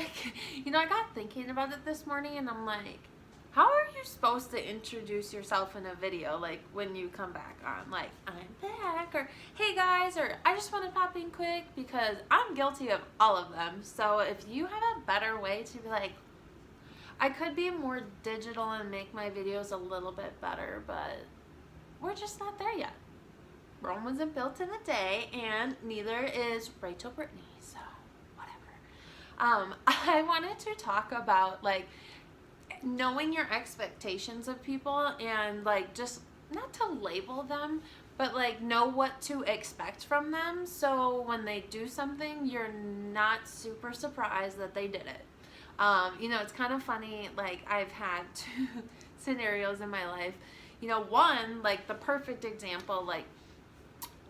like, I got thinking about it this morning, and I'm like, how are you supposed to introduce yourself in a video, like when you come back on, like, I'm back, or hey guys, or I just want to pop in quick, because I'm guilty of all of them. So if you have a better way to be like, I could be more digital and make my videos a little bit better, but we're just not there yet. Rome wasn't built in a day, and neither is Rachel Brittany, so whatever. I wanted to talk about, like, knowing your expectations of people, and like, just not to label them, but like, know what to expect from them, so when they do something, you're not super surprised that they did it. It's kind of funny, like, I've had two scenarios in my life. One, like, the perfect example, like,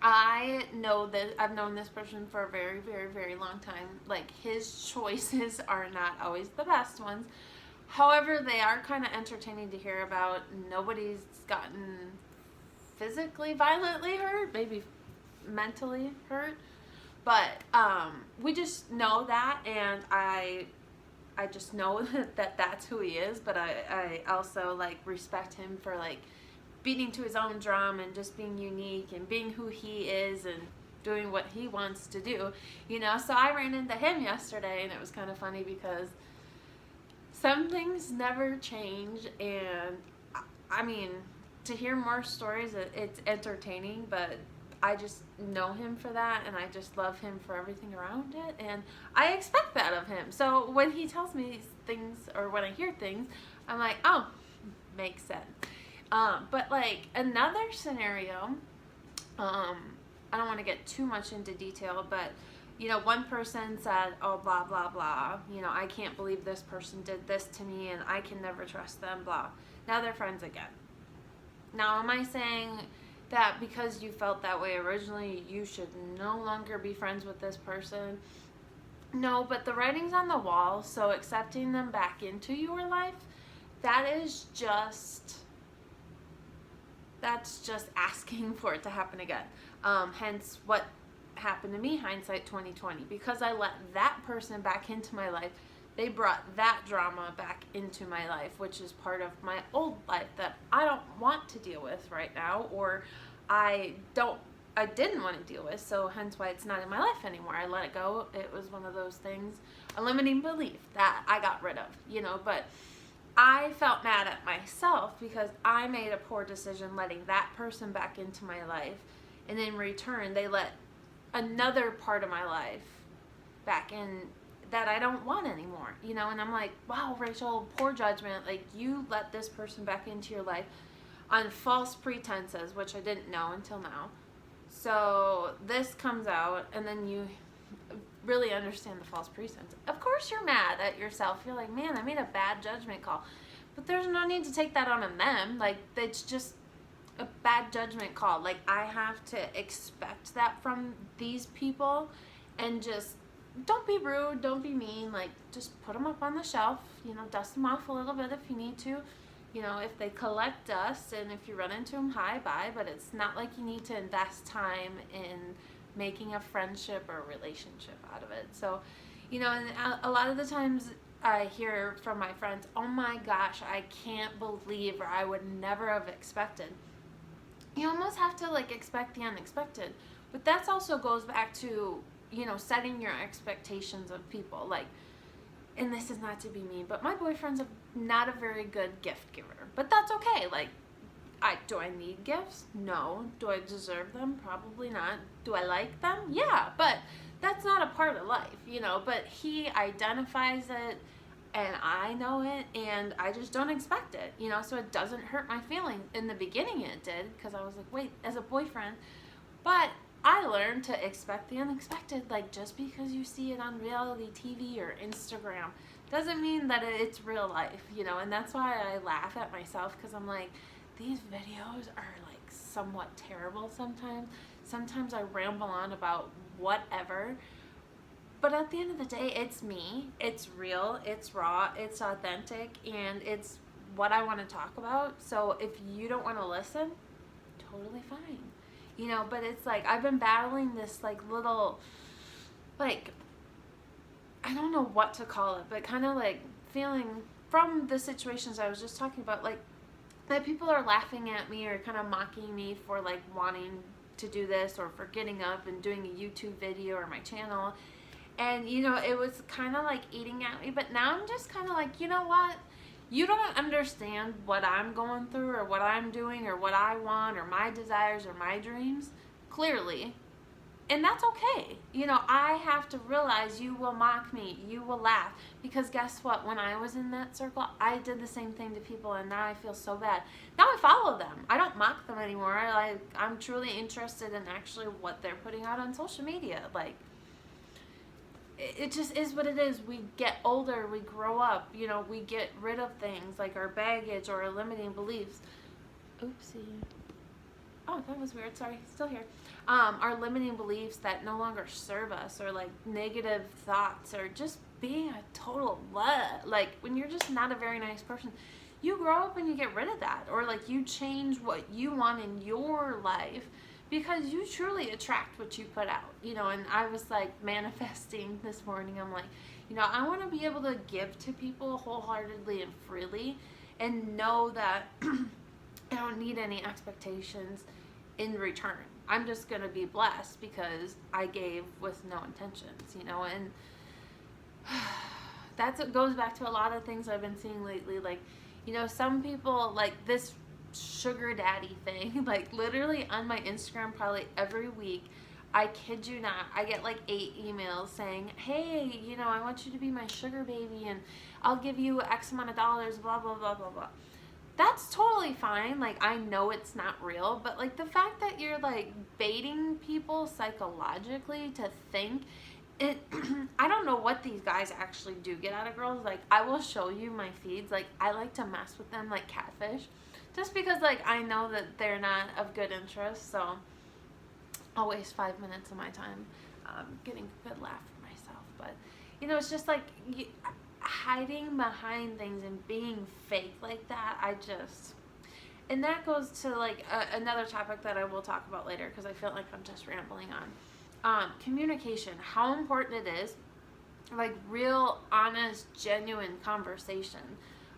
I know that I've known this person for a very, very, very long time. Like, his choices are not always the best ones. However, they are kind of entertaining to hear about. Nobody's gotten physically violently hurt, maybe mentally hurt. But we just know that, and I just know that that's who he is. But I also, like, respect him for, like, beating to his own drum and just being unique and being who he is and doing what he wants to do, So I ran into him yesterday, and it was kind of funny because some things never change, and I mean, to hear more stories, it's entertaining, but I just know him for that, and I just love him for everything around it, and I expect that of him. So when he tells me these things, or when I hear things, I'm like, oh, makes sense. But like, another scenario, I don't want to get too much into detail, but one person said, oh, blah, blah, blah, I can't believe this person did this to me, and I can never trust them, blah. Now they're friends again. Now, am I saying that because you felt that way originally, you should no longer be friends with this person? No, but the writing's on the wall, so accepting them back into your life, that's just asking for it to happen again. Hence what happened to me, hindsight 2020, because I let that person back into my life. They brought that drama back into my life, which is part of my old life that I don't want to deal with right now, or I didn't want to deal with, so hence why it's not in my life anymore. I let it go. It was one of those things, a limiting belief that I got rid of, but I felt mad at myself because I made a poor decision letting that person back into my life, and in return, they let another part of my life back in that I don't want anymore, and I'm like, wow, Rachel, poor judgment. Like, you let this person back into your life on false pretenses, which I didn't know until now. So this comes out, and then you really understand the false pretense. Of course you're mad at yourself. You're like, man, I made a bad judgment call. But there's no need to take that on them. Like, it's just a bad judgment call. Like, I have to expect that from these people, and just don't be rude, don't be mean. Like, just put them up on the shelf, dust them off a little bit if you need to. If they collect dust, and if you run into them, hi, bye. But it's not like you need to invest time in making a friendship or a relationship out of it. So, and a lot of the times I hear from my friends, oh my gosh, I can't believe, or I would never have expected. You almost have to, like, expect the unexpected. But that also goes back to, setting your expectations of people. Like, and this is not to be mean, but my boyfriend's not a very good gift giver. But that's okay. Like, do I need gifts? No. Do I deserve them? Probably not. Do I like them? Yeah, but that's not a part of life, But he identifies it, and I know it, and I just don't expect it, So it doesn't hurt my feelings. In the beginning it did, because I was like, wait, as a boyfriend. But I learned to expect the unexpected. Like, just because you see it on reality TV or Instagram doesn't mean that it's real life, And that's why I laugh at myself, because I'm like, these videos are, like, somewhat terrible sometimes. Sometimes I ramble on about whatever. But at the end of the day, it's me. It's real. It's raw. It's authentic. And it's what I want to talk about. So if you don't want to listen, totally fine. But it's like, I've been battling this, like, little, like, I I don't know what to call it, but kind of like feeling from the situations I was just talking about, like that people are laughing at me or kind of mocking me for like wanting to do this or for getting up and doing a YouTube video or my channel. And, you know, it was kind of like eating at me. But now I'm just kind of like, you know what? You don't understand what I'm going through or what I'm doing or what I want or my desires or my dreams, clearly. And that's okay. You know, I have to realize you will mock me, you will laugh. Because guess what? When I was in that circle, I did the same thing to people, and now I feel so bad. Now I follow them. I don't mock them anymore. I'm truly interested in actually what they're putting out on social media. Like, it just is what it is. We get older, we grow up, you know, we get rid of things like our baggage or our limiting beliefs. Oopsie. Oh, that was weird. Sorry, still here. Our limiting beliefs that no longer serve us, or like negative thoughts, or just being a total like when you're just not a very nice person, you grow up and you get rid of that, or like you change what you want in your life because you truly attract what you put out, you know. And I was like manifesting this morning. I'm like, you know, I want to be able to give to people wholeheartedly and freely, and know that I don't need any expectations in return. I'm just going to be blessed because I gave with no intentions, you know. And that's what goes back to a lot of things I've been seeing lately. Like, you know, some people like this sugar daddy thing, like literally on my Instagram probably every week, I kid you not, I get like 8 emails saying, hey, you know, I want you to be my sugar baby and I'll give you X amount of dollars, blah, blah, blah, blah, blah. That's totally fine. Like, I know it's not real, but like the fact that you're like baiting people psychologically to think it, I don't know what these guys actually do get out of girls. Like, I will show you my feeds. Like, I like to mess with them like catfish, just because like I know that they're not of good interest. So I'll waste 5 minutes of my time getting a good laugh for myself. But, you know, it's just like hiding behind things and being fake like that. And that goes to like another topic that I will talk about later, because I feel like I'm just rambling on. Communication, how important it is, like real, honest, genuine conversation.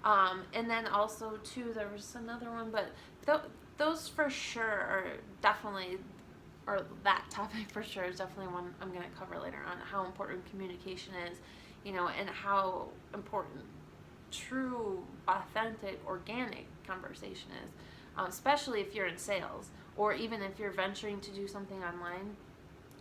And then also too, there was another one, but those for sure are definitely, or that topic for sure is definitely one I'm going to cover later on, how important communication is, you know, and how important true, authentic, organic conversation is, especially if you're in sales, or even if you're venturing to do something online.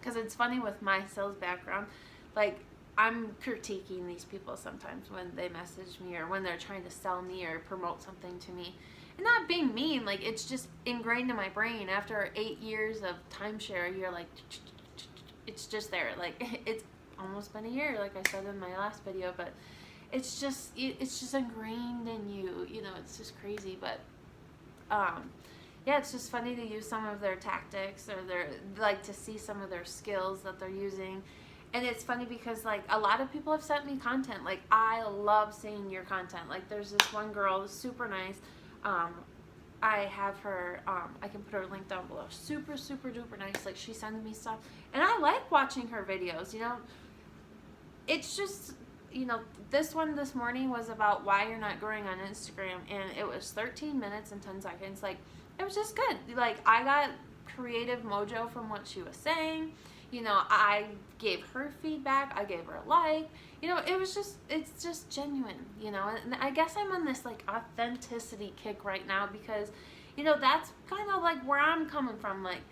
Because it's funny with my sales background, like I'm critiquing these people sometimes when they message me or when they're trying to sell me or promote something to me. And not being mean, like it's just ingrained in my brain. After 8 years of timeshare, you're like, it's just there. Like, it's almost been a year, like I said in my last video, but it's just ingrained in you, you know. It's just crazy. But yeah, it's just funny to use some of their tactics, or their, like, to see some of their skills that they're using. And it's funny because like a lot of people have sent me content. Like, I love seeing your content. Like, there's this one girl, super nice. I have her, I can put her link down below. Super, super duper nice. Like, she sends me stuff, and I like watching her videos, you know. It's just, you know, this one this morning was about why you're not growing on Instagram, and it was 13 minutes and 10 seconds. Like, it was just good. Like, I got creative mojo from what she was saying. You know, I gave her feedback. I gave her a like. You know, it's just genuine, you know. And I guess I'm on this, like, authenticity kick right now because, you know, that's kind of, like, where I'm coming from. Like,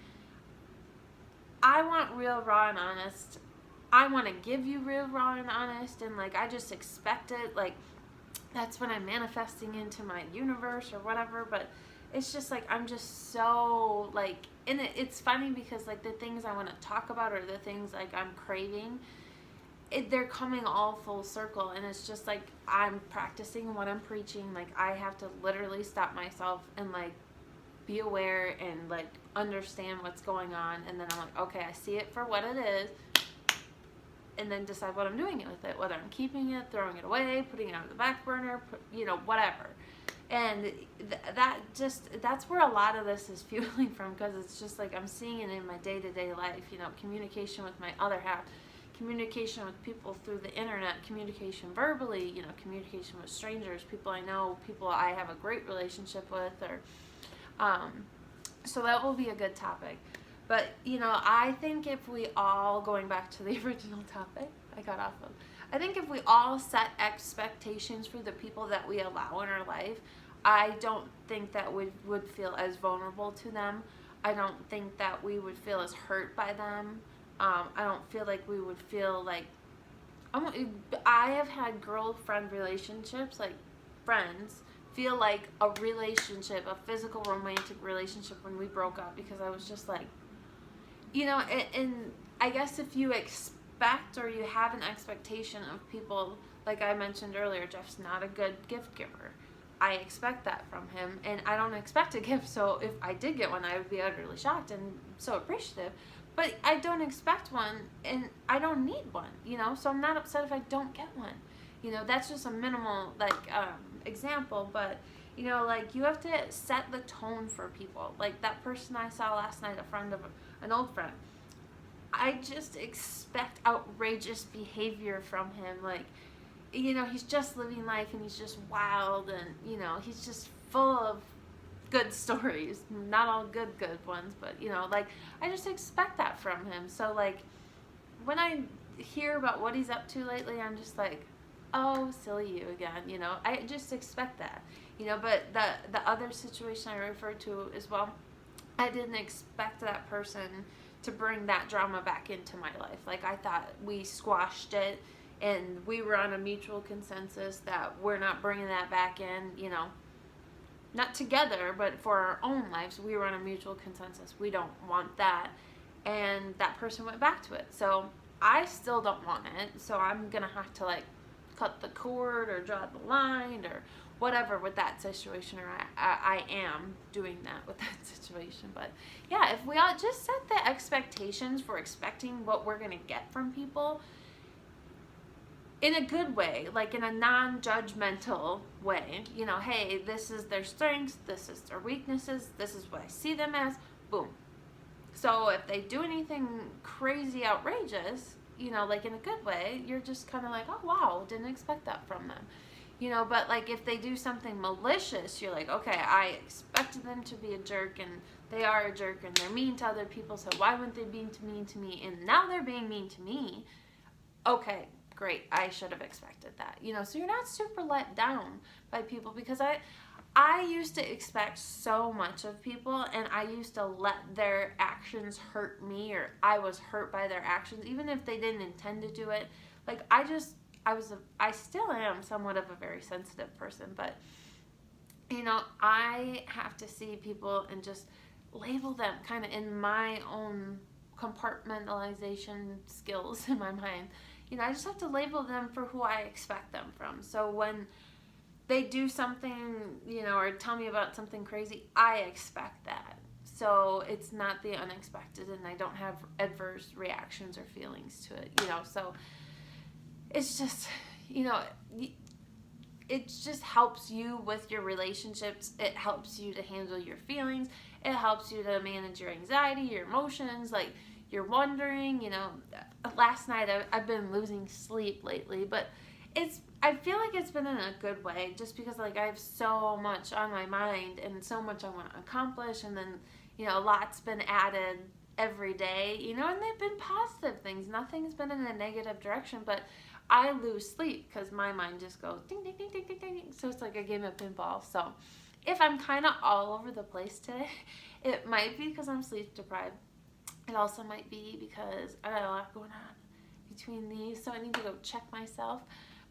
I want real, raw, and honest. I want to give you real, raw, and honest. And, like, I just expect it. Like, that's when I'm manifesting into my universe or whatever. But it's just, like, I'm just so, like, and it's funny because, like, the things I want to talk about or the things, like, I'm craving, they're coming all full circle. And it's just, like, I'm practicing what I'm preaching. Like, I have to literally stop myself and, like, be aware and, like, understand what's going on. And then I'm like, okay, I see it for what it is. And then decide what I'm doing with it. Whether I'm keeping it, throwing it away, putting it on the back burner, you know, whatever. And that's where a lot of this is fueling from, because it's just like I'm seeing it in my day-to-day life, you know, communication with my other half, communication with people through the internet, communication verbally, communication with strangers, people I know, people I have a great relationship with, or so that will be a good topic. But I think if we all, going back to the original topic I got off of, I think if we all set expectations for the people that we allow in our life, I don't think that we would feel as vulnerable to them. I don't think that we would feel as hurt by them. I don't feel like we would feel like, I have had girlfriend relationships, like friends, feel like a relationship, a physical romantic relationship when we broke up, because I was just like, and I guess if you expect, or you have an expectation of people, like I mentioned earlier, Jeff's not a good gift giver. I expect that from him, and I don't expect a gift, so if I did get one, I would be utterly shocked and so appreciative. But I don't expect one, and I don't need one, so I'm not upset if I don't get one. That's just a minimal, example, but, like, you have to set the tone for people. Like, that person I saw last night, an old friend, I just expect outrageous behavior from him, like, he's just living life, and he's just wild, and, he's just full of good stories. Not all good ones, but, I just expect that from him. So, like, when I hear about what he's up to lately, I'm just like, oh, silly you again, I just expect that, but the other situation I referred to as well, I didn't expect that person to bring that drama back into my life. Like, I thought we squashed it, and we were on a mutual consensus that we're not bringing that back in, not together, but for our own lives, we were on a mutual consensus. We don't want that. And that person went back to it. So I still don't want it. So I'm going to have to, like, cut the cord or draw the line or whatever with that situation, or I am doing that with that situation. But yeah, if we all just set the expectations for expecting what we're going to get from people in a good way, like in a non-judgmental way, hey, this is their strengths, this is their weaknesses, this is what I see them as, boom. So if they do anything crazy, outrageous, like in a good way, you're just kind of like, oh wow, didn't expect that from them. But like if they do something malicious, you're like, okay, I expected them to be a jerk, and they are a jerk, and they're mean to other people, so why wouldn't they be mean to me? And now they're being mean to me. Okay, great, I should have expected that. So you're not super let down by people, because I used to expect so much of people, and I used to let their actions hurt me, or I was hurt by their actions, even if they didn't intend to do it. Like, I still am somewhat of a very sensitive person, but, I have to see people and just label them kind of in my own compartmentalization skills in my mind. I just have to label them for who I expect them from. So when they do something, or tell me about something crazy, I expect that. So it's not the unexpected, and I don't have adverse reactions or feelings to it, so it's just, it just helps you with your relationships. It helps you to handle your feelings. It helps you to manage your anxiety, your emotions, like, you're wondering, last night I've been losing sleep lately, but I feel like it's been in a good way, just because, like, I have so much on my mind and so much I want to accomplish, and then, a lot's been added every day, and they've been positive things. Nothing's been in a negative direction, but I lose sleep because my mind just goes ding, ding, ding, ding, ding, ding. So it's like a game of pinball. So if I'm kind of all over the place today, it might be because I'm sleep deprived. It also might be because I got a lot going on between these, so I need to go check myself.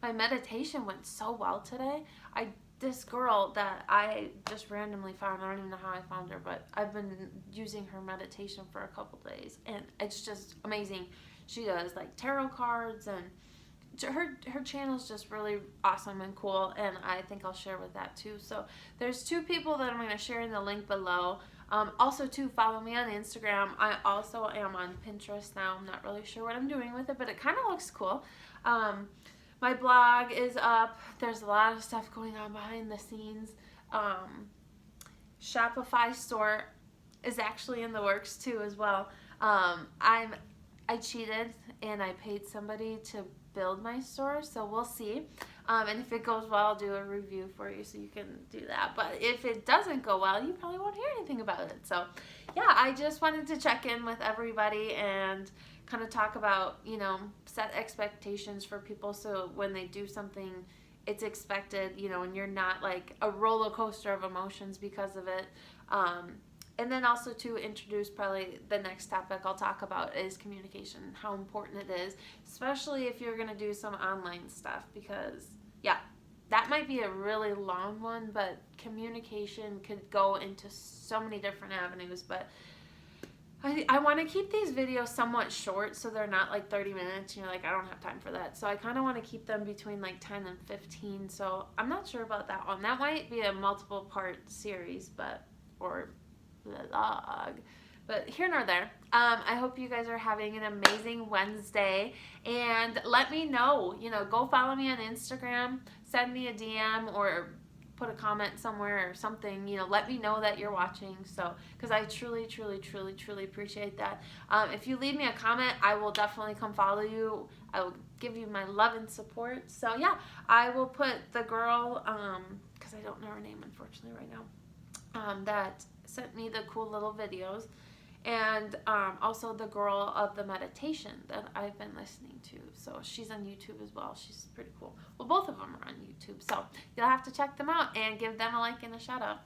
My meditation went so well today. This girl that I just randomly found, I don't even know how I found her, but I've been using her meditation for a couple days, and it's just amazing. She does, like, tarot cards, and her channel's just really awesome and cool, and I think I'll share with that too. So there's 2 people that I'm going to share in the link below. Also, too, follow me on Instagram. I also am on Pinterest now. I'm not really sure what I'm doing with it, but it kind of looks cool. My blog is up. There's a lot of stuff going on behind the scenes. Shopify store is actually in the works too as well. I'm I cheated and I paid somebody to build my store, so we'll see. And if it goes well, I'll do a review for you so you can do that. But if it doesn't go well, you probably won't hear anything about it. So yeah, I just wanted to check in with everybody and kind of talk about, set expectations for people so when they do something, it's expected, and you're not like a roller coaster of emotions because of it. And then also to introduce probably the next topic I'll talk about is communication, how important it is, especially if you're going to do some online stuff, because yeah, that might be a really long one, but communication could go into so many different avenues. But I want to keep these videos somewhat short so they're not like 30 minutes. You're like, I don't have time for that. So I kind of want to keep them between like 10 and 15. So I'm not sure about that one. That might be a multiple part series, or vlog. But here nor there. I hope you guys are having an amazing Wednesday. And let me know, go follow me on Instagram, send me a DM or put a comment somewhere or something, let me know that you're watching. So, because I truly, truly, truly, truly appreciate that. If you leave me a comment, I will definitely come follow you. I will give you my love and support. So yeah, I will put the girl, because I don't know her name unfortunately right now, that sent me the cool little videos, and also the girl of the meditation that I've been listening to. So she's on YouTube as well. She's pretty cool. Well, both of them are on YouTube. So you'll have to check them out and give them a like and a shout out.